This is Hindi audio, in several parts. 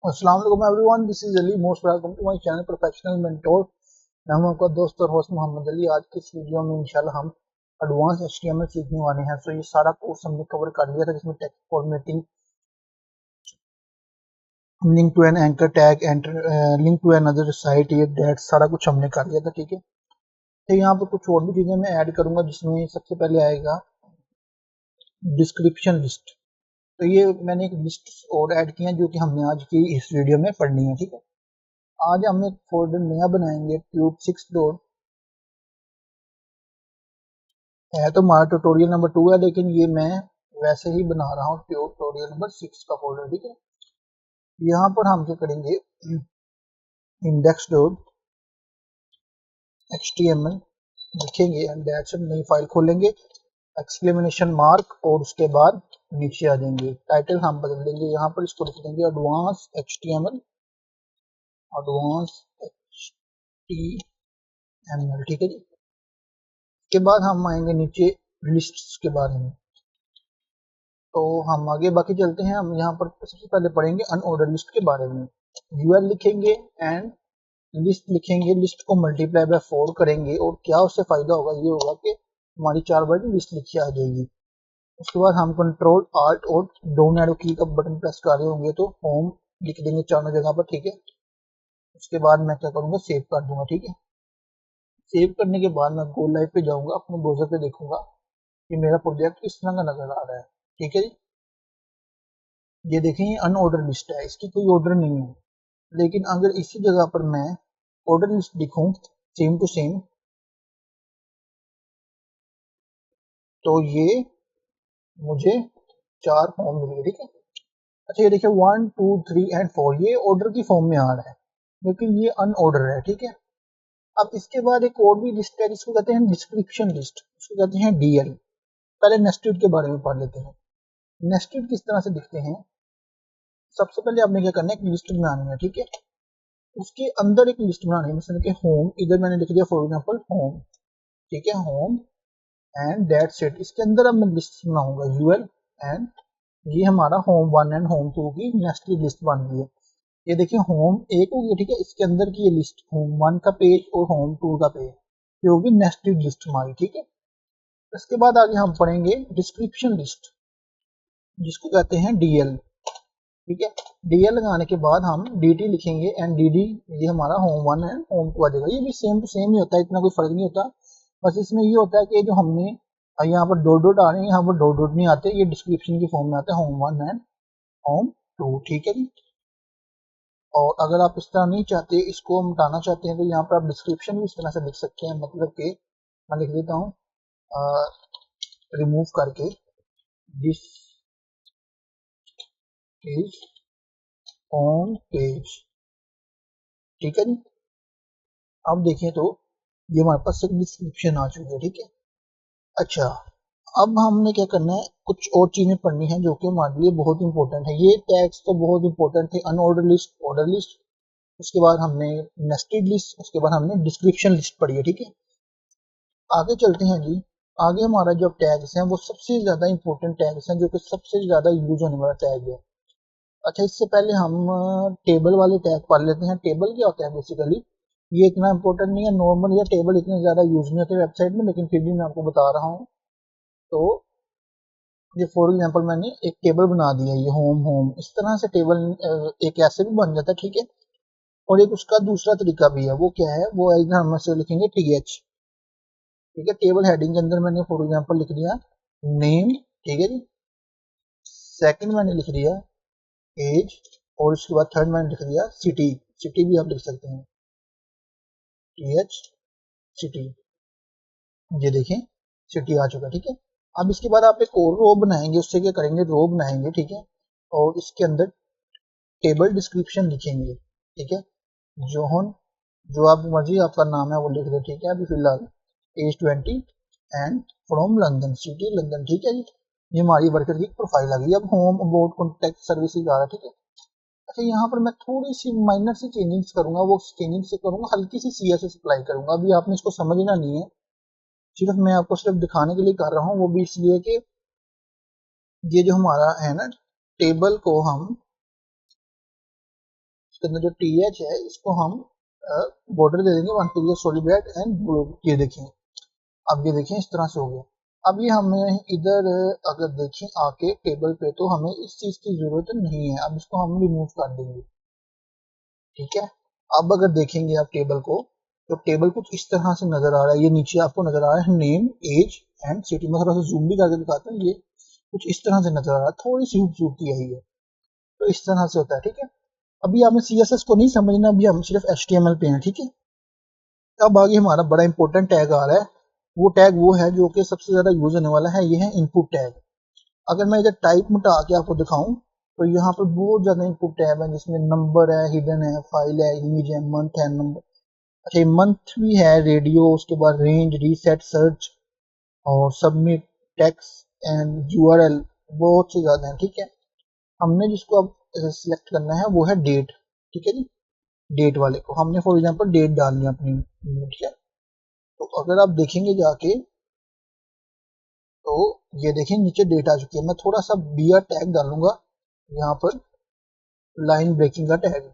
अस्सलाम वालेकुम everyone, this is Ali. Most welcome to my channel professional mentor. मैं हूं आपका दोस्त और होस्ट मोहम्मद अली। आज की इस वीडियो में इंशाल्लाह हम एडवांस एचटीएमएल सीखने वाले हैं। ये सारा कोर्स हमने कवर कर लिया था, जिसमें text formatting, link to an anchor tag, link to another site, ये दैट सारा कुछ हमने कर लिया था। ठीक है, तो यहाँ पर कुछ और भी चीजें मैं ऐड करूंगा, जिसमें सबसे पहले आएगा डिस्क्रिप्शन लिस्ट। तो ये मैंने एक लिस्ट और ऐड की है, जो कि हमने आज की इस वीडियो में पढ़नी है। ठीक है, आज हम एक फोल्डर नया बनाएंगे, ट्यूब 6 डॉट है। तो हमारा ट्यूटोरियल नंबर 2 है, लेकिन ये मैं वैसे ही बना रहा हूँ ट्यूटोरियल नंबर 6 का फोल्डर। ठीक है, यहाँ पर हम क्या करेंगे, इंडेक्स डॉट एचटीएमएल लिखेंगे एंड दैट्स इट। नई फाइल खोलेंगे, एक्सक्लेमेशन मार्क, और उसके बाद नीचे आ जाएंगे। टाइटल हम बदल देंगे, यहाँ पर इसको लिख देंगे एडवांस एचटीएमएल, एडवांस एचटीएमएल। ठीक है जी, इसके बाद हम आएंगे नीचे लिस्ट्स के बारे में। तो हम आगे बाकी चलते हैं। हम यहाँ पर सबसे पहले पढ़ेंगे अनऑर्डर लिस्ट के बारे में। यूएल लिखेंगे एंड लिस्ट लिखेंगे, लिस्ट को मल्टीप्लाई बाय 4 करेंगे, और क्या उससे फायदा होगा, ये होगा कि हमारी 4 बार लिस्ट लिखी आ जाएगी। उसके बाद हम कंट्रोल आल्ट और डाउन एरो की का बटन प्रेस कर रहे होंगे, तो होम लिख देंगे चारों जगह पर। ठीक है, उसके बाद मैं क्या करूंगा, सेव कर दूंगा। ठीक है, सेव करने के बाद मैं गो लाइव पे जाऊंगा, अपने ब्राउजर पे देखूंगा कि मेरा प्रोजेक्ट किस तरह का नजर आ रहा है। ठीक है जी, ये देखें, ये अनऑर्डर लिस्ट है, इसकी कोई ऑर्डर नहीं है। लेकिन अगर इसी जगह पर मैं ऑर्डर लिस्ट लिखूं सेम टू सेम, तो ये मुझे 4 फॉर्म मिलेंगे। ठीक है, अच्छा ये देखिए 1 2 3 एंड 4, ये ऑर्डर की फॉर्म में आ रहा है, लेकिन ये अनऑर्डर है। ठीक है, अब इसके बाद एक और भी लिस्ट है, जिसको कहते हैं डिस्क्रिप्शन लिस्ट, इसको कहते हैं डीएल। पहले नेस्टेड के बारे में पढ़ लेते हैं। नेस्टेड किस तरह से दिखते हैं। सबसे पहले आपने क्या करना है, एक लिस्ट बनानी है। ठीक है, उसके अंदर एक लिस्ट बनानी है, जैसे कि होम, इधर मैंने लिख दिया फॉर एग्जांपल होम। ठीक है, होम एंड दैट्स इट। इसके अंदर अब मैं लिस्ट बनाऊंगा यूएल एंड, ये हमारा होम 1 एंड होम 2 की नेस्टेड लिस्ट बन गई है। ये देखिए होम 1 हो गया। ठीक है, इसके अंदर की ये लिस्ट होम 1 का पेज और होम 2 का पेज, ये होगी नेस्टेड लिस्ट हमारी। ठीक है, इसके बाद आगे हम पढ़ेंगे डिस्क्रिप्शन लिस्ट, जिसको कहते हैं डीएल। ठीक है, डीएल लगाने के बाद हम डीटी लिखेंगे एंड डीडी, ये हमारा होम 1 एंड होम 2 आ जाएगा। ये भी सेम टू सेम ही होता है, इतना कोई फर्क नहीं होता। बस इसमें ये होता है कि जो हमने यहाँ पर डॉट डॉट आ रहे हैं, यहाँ पर डॉट डॉट नहीं आते, ये डिस्क्रिप्शन की फॉर्म में आते हैं, होम 1 एंड होम 2। ठीक है जी, और अगर आप इस तरह नहीं चाहते, इसको मिटाना चाहते हैं, तो यहाँ पर आप डिस्क्रिप्शन भी इस तरह से लिख सकते हैं। मतलब कि मैं लिख देता हूँ रिमूव करके, दिस इज ऑन पेज। ठीक है जी, अब देखें तो ये हमारे पास एक डिस्क्रिप्शन आ चुकी है। ठीक है, अच्छा अब हमने क्या करना है, कुछ और चीजें पढ़नी है जो कि हमारे लिए बहुत इंपॉर्टेंट है। ये टैग्स तो बहुत इंपॉर्टेंट थे, अनऑर्डर लिस्ट, ऑर्डर लिस्ट, उसके बाद हमने नेस्टेड लिस्ट, उसके बाद हमने डिस्क्रिप्शन लिस्ट पढ़ी है। ठीक है, आगे चलते हैं जी। आगे हमारा जो टैग्स हैं, वो सबसे ज्यादा इंपॉर्टेंट टैग्स हैं, जो कि सबसे ज्यादा यूज होने वाला टैग है। अच्छा, इससे पहले हम टेबल वाले टैग पढ़ लेते हैं। टेबल क्या होता है बेसिकली, ये इतना इंपॉर्टेंट नहीं है, नॉर्मल या टेबल इतने ज्यादा यूज नहीं होते वेबसाइट में, लेकिन फिर भी मैं आपको बता रहा हूँ। तो ये फॉर एग्जांपल मैंने एक टेबल बना दिया, ये होम होम, इस तरह से टेबल एक ऐसे भी बन जाता है। ठीक है, और एक उसका दूसरा तरीका भी है, वो क्या है, वो है इधर हम से लिखेंगे टीएच। ठीक है, टेबल हेडिंग के अंदर मैंने फॉर एग्जांपल लिख दिया नेम। ठीक है जी, सेकंड मैंने लिख दिया एज, और उसके बाद थर्ड मैंने लिख दिया सिटी। सिटी भी आप लिख सकते हैं, टीएच सिटी, ये देखें सिटी आ चुका। ठीक है, अब इसके बाद आप एक और रो बनाएंगे, उससे क्या करेंगे, रो बनाएंगे। ठीक है, और इसके अंदर टेबल डिस्क्रिप्शन लिखेंगे। ठीक है, जोहन, जो आप मर्जी आपका नाम है वो लिख दे। ठीक है, अभी फिलहाल age 20 and from London, city London. ठीक है जी, ये हमारी वर्कर की प्रोफाइल आ गई। अब होम अबाउट कॉन्टेक्ट सर्विसेज आ रहा है। ठीक है, अच्छा यहाँ पर मैं थोड़ी सी माइनर सी चेंजिंग्स करूंगा, वो चेंजिंग से करूंगा, हल्की सी सीएसएस अप्लाई करूंगा। अभी आपने इसको समझना नहीं है, सिर्फ मैं आपको सिर्फ दिखाने के लिए कर रहा हूँ। वो भी इसलिए कि ये जो हमारा है ना, टेबल को हम इसके अंदर जो th है इसको हम बॉर्डर दे देंगे one pixel solid red and blue. ये देखें, अब ये देखें इस तरह से हो गया। अब ये हमें इधर अगर देखें आके टेबल पे तो हमें इस चीज की जरूरत नहीं है, अब इसको हम रिमूव कर देंगे। ठीक है, अब अगर देखेंगे आप टेबल को तो टेबल कुछ इस तरह से नजर आ रहा है। ये नीचे आपको नजर आ रहा है नेम, एज एंड सिटी। मैं थोड़ा सा जूम भी करके दिखाता हूँ। ये कुछ इस तरह से नजर आ रहा है, थोड़ी सी खूबसूरती आई है, तो इस तरह से होता है। ठीक है, अभी आपने CSS को नहीं समझना, अभी हम सिर्फ HTML पे हैं। ठीक है, अब आगे हमारा बड़ा इंपॉर्टेंट टैग आ रहा है। वो टैग वो है जो कि सबसे ज्यादा यूज होने वाला है, ये है इनपुट टैग। अगर मैं इधर टाइप मिटा के आपको दिखाऊं तो यहाँ पर बहुत ज्यादा इनपुट टैब है, जिसमें नंबर है, हिडन है, फाइल है, इमेज है, मंथ है, नंबर, अच्छा मंथ भी है, रेडियो, उसके बाद रेंज, रीसेट, सर्च और सबमिट, टेक्स्ट एंड यूआरएल, बहुत से ज्यादा है। ठीक है, हमने जिसको अब सिलेक्ट करना है वो है डेट। ठीक है जी, डेट वाले को हमने फॉर एग्जांपल डेट डालनी है अपनी। ठीक है, तो अगर आप देखेंगे जाके तो ये देखें नीचे डेट आ चुकी है। मैं थोड़ा सा बियर टैग डालूंगा यहाँ पर, लाइन ब्रेकिंग का टैग।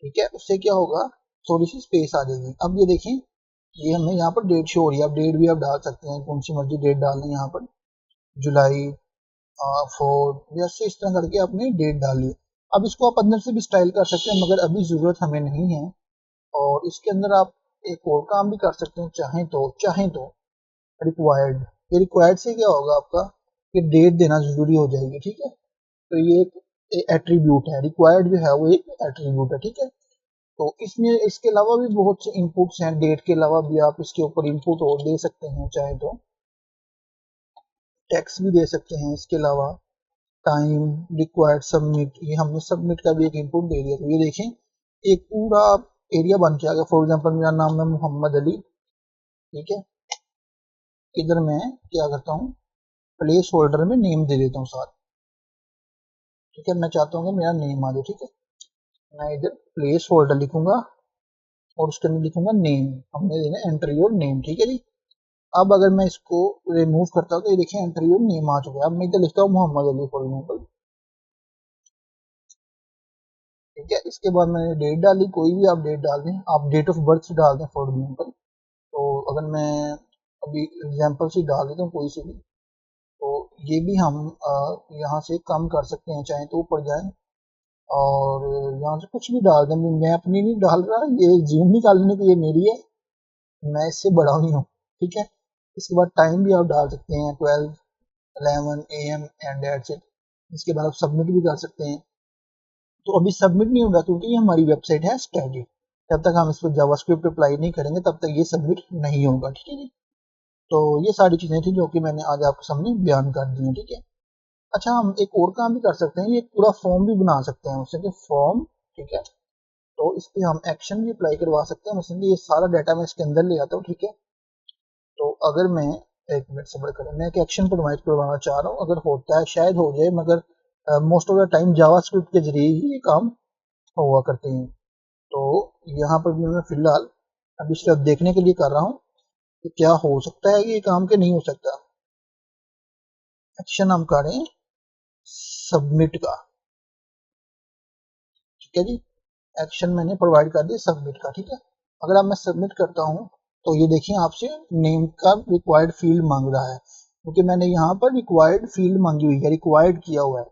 ठीक है, उससे क्या होगा, थोड़ी सी स्पेस आ जाएगी। अब ये देखें, ये हमें यहाँ पर डेट शो हो रही है। अब डेट भी आप डाल सकते हैं, कौन सी मर्जी डेट डाल लें यहाँ पर, जुलाई 4 जैसे इस तरह करके आपने डेट डाल ली। अब इसको आप अंदर से भी स्टाइल कर सकते हैं, मगर अभी जरूरत हमें नहीं है। और इसके अंदर आप एक और काम भी कर सकते हैं, चाहें तो रिक्वायर्ड। ये रिक्वायर्ड से क्या होगा आपका, कि डेट देना जरूरी हो जाएगी। ठीक है, तो ये एक एट्रीब्यूट है, रिक्वायर्ड जो है वो एक एट्रीब्यूट है। ठीक है, तो इसमें इसके अलावा भी बहुत से इनपुट्स हैं, डेट के अलावा भी आप इसके ऊपर इनपुट और दे सकते हैं, चाहे तो टेक्स्ट भी दे सकते हैं। इसके अलावा टाइम, रिक्वायर्ड, सबमिट, ये हमने सबमिट का भी एक इनपुट दे दिया। तो ये देखें एक पूरा एरिया बन के आ गया। फॉर एग्जांपल मेरा नाम है मोहम्मद अली। ठीक है, इधर मैं क्या करता हूँ, प्लेस होल्डर में नेम दे देता हूँ साथ। ठीक है, मैं चाहता हूँ कि मेरा नेम आ जाए। ठीक है, मैं इधर प्लेस होल्डर लिखूंगा और उसके अंदर लिखूंगा नेम। हमने देना एंटर योर नेम। ठीक है जी, अब अगर मैं इसको रिमूव करता हूँ तो ये देखिए एंटर योर नेम आ चुका है। अब मैं इधर लिखता हूँ मोहम्मद अली फॉर एग्जाम्पल। ठीक है, इसके बाद मैंने डेट डाली, कोई भी आप डेट डाल दें, आप डेट ऑफ बर्थ डाल दें फॉर एग्जाम्पल। तो अगर मैं अभी एग्जाम्पल से डाल देता हूँ कोई से भी, तो ये भी हम यहाँ से कम कर सकते हैं, चाहे तो ऊपर जाए और यहाँ से कुछ भी डाल दें। मैं अपनी नहीं डाल रहा, ये जूम निकालने की ये मेरी है, मैं इससे बड़ा ही हूँ। ठीक है, इसके बाद टाइम भी आप डाल सकते हैं 12 11 AM एंड दैट्स इट। इसके बाद आप सबमिट भी कर सकते हैं। तो अभी सबमिट नहीं होगा क्योंकि ये हमारी वेबसाइट है स्टैटिक। जब तक हम इस पर जावास्क्रिप्ट अप्लाई नहीं करेंगे तब तक ये सबमिट नहीं होगा। ठीक है जी, तो ये सारी चीजें थी जो कि मैंने आज आपके सामने बयान कर दी हैं। ठीक है, अच्छा हम एक और काम भी कर सकते हैं, ये पूरा फॉर्म भी बना सकते हैं उससे, कि फॉर्म। ठीक है, तो इस पे हम एक्शन भी अप्लाई करवा सकते हैं। मसलन ये सारा डाटा मैं इसके अंदर ले आता हूँ। ठीक है, तो अगर मैं एक मिनट सब्र करें, मैं एक एक्शन प्रोवाइड करवाना चाह रहा हूँ, अगर होता है शायद हो जाए, मगर most of the time JavaScript के जरिए ही ये काम हुआ करते हैं। तो यहाँ पर भी मैं फिलहाल अभी सिर्फ देखने के लिए कर रहा हूँ कि क्या हो सकता है कि ये काम के नहीं हो सकता। एक्शन हम करें सबमिट का। ठीक है जी, एक्शन मैंने प्रोवाइड कर दिया सबमिट का। ठीक है, अगर अब मैं सबमिट करता हूँ तो ये देखिए आपसे नेम का रिक्वायर्ड फील्ड मांग रहा है, क्योंकि मैंने यहाँ पर रिक्वायर्ड फील्ड मांगी हुई है, रिक्वायर्ड किया हुआ है।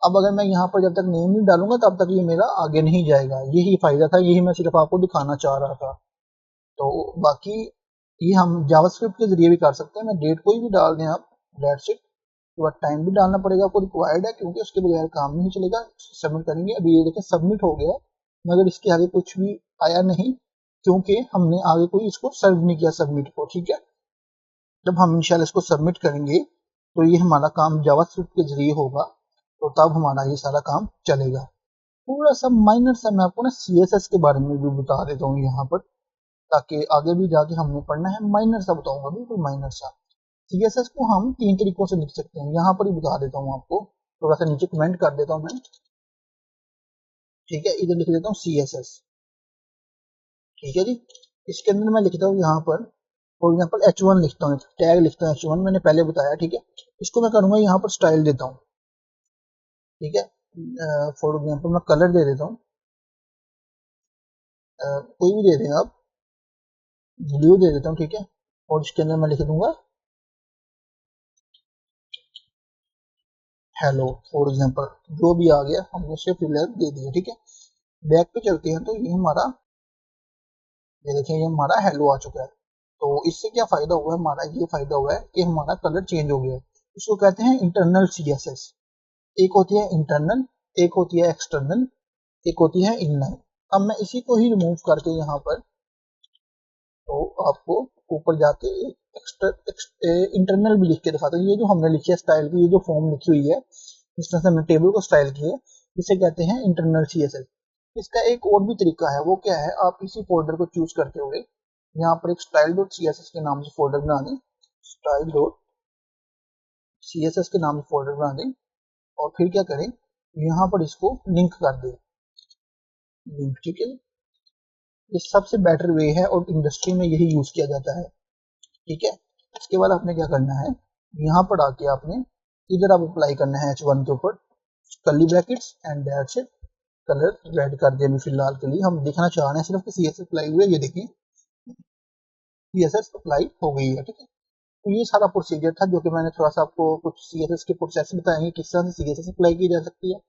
अब अगर मैं यहाँ पर जब तक नेम नहीं डालूंगा तब तक ये मेरा आगे नहीं जाएगा। यही फायदा था, यही मैं सिर्फ आपको दिखाना चाह रहा था। तो बाकी ये हम जावास्क्रिप्ट के जरिए भी कर सकते हैं। मैं डेट कोई भी डाल दें आप, दैट्स इट। बट टाइम भी डालना पड़ेगा, आपको रिक्वायर्ड है, क्योंकि उसके बगैर काम नहीं चलेगा। सबमिट करेंगे, अभी ये देखें सबमिट हो गया, मगर इसके आगे कुछ भी आया नहीं, क्योंकि हमने आगे कोई इसको सर्व नहीं किया सबमिट को। ठीक है, जब हम इंशाल्लाह इसको सबमिट करेंगे तो ये हमारा काम जावास्क्रिप्ट के जरिए होगा, तो तब हमारा ये सारा काम चलेगा। थोड़ा सा माइनर सा मैं आपको ना CSS के बारे में भी बता देता हूँ यहाँ पर, ताकि आगे भी जाके हमने पढ़ना है। माइनर सा बताऊंगा, बिल्कुल माइनर सा। CSS को हम 3 तरीकों से लिख सकते हैं, यहाँ पर ही बता देता हूँ आपको। थोड़ा सा नीचे कमेंट कर देता हूँ मैं। ठीक है, इधर लिख देता हूँ CSS। ठीक है जी, इसके अंदर मैं लिखता हूँ यहाँ पर फॉर एग्जाम्पल H1 लिखता हूँ, टैग लिखता हूँ H1, मैंने पहले बताया। ठीक है, इसको मैं करूंगा यहाँ पर स्टाइल देता हूँ। ठीक है, फॉर एग्जाम्पल मैं कलर दे देता हूँ, कोई भी दे दें आप, ब्लू दे देता हूँ, ठीक है। और इसके अंदर मैं लिख दूंगा हेलो फॉर एग्जाम्पल, जो भी आ गया हमने उसे फिलर दे दिया, ठीक है। बैक पे चलते हैं तो ये हमारा, ये देखें ये हमारा हेलो आ चुका है। तो इससे क्या फायदा हुआ है हमारा, ये फायदा हुआ है कि हमारा कलर चेंज हो गया है। इसको कहते हैं इंटरनल सीएसएस। एक होती है इंटरनल, एक होती है एक्सटर्नल, एक होती है इनलाइन। अब मैं इसी को ही रिमूव करके यहाँ पर, तो आपको ऊपर जाके इंटरनल भी लिख के दिखाता हूँ। ये जो हमने लिखी है स्टाइल की, ये जो फॉर्म लिखी हुई है, जिस तरह से हमने टेबल को स्टाइल की है, इसे कहते हैं इंटरनल सीएसएस। इसका एक और भी तरीका है, वो क्या है, आप इसी फोल्डर को चूज करते हुए यहाँ पर एक style dot C S S के नाम से फोल्डर बना दें, style dot C S S के नाम से फोल्डर बना दें, और फिर क्या करें, यहाँ पर इसको लिंक कर दें, लिंक, ठीक है। ये सबसे बेटर वे है और इंडस्ट्री में यही यूज किया जाता है, ठीक है। इसके बाद आपने क्या करना है, यहाँ पर आके आपने इधर आप अप्लाई करना है H1 के ऊपर curly brackets and that's it. Colour red कर दिया अभी फिलहाल के लिए, हम दिखना चाह रहे हैं सिर्फ कि सीएसएस अप्लाई हुई है, ये देखिए सीएसएस अप्लाई हो गई है, ठीक है। तो ये सारा प्रोसीजर था जो कि मैंने थोड़ा सा आपको कुछ सीएसएस के प्रोसेस बताएंगे, किस तरह से सीएसएस अप्लाई की जा सकती है,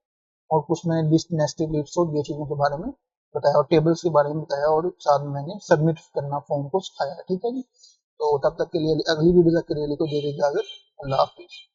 और कुछ मैंने लिस्ट नेस्टेड लिस्ट और ये चीज़ों के बारे में बताया, और टेबल्स के बारे में बताया, और साथ में मैंने सबमिट करना फॉर्म को सिखाया, ठीक है जी। तो तब तक के लिए, अगली वीडियो तक के लिए को दे दीजिए इजाजत। अल्लाह हाफिज़।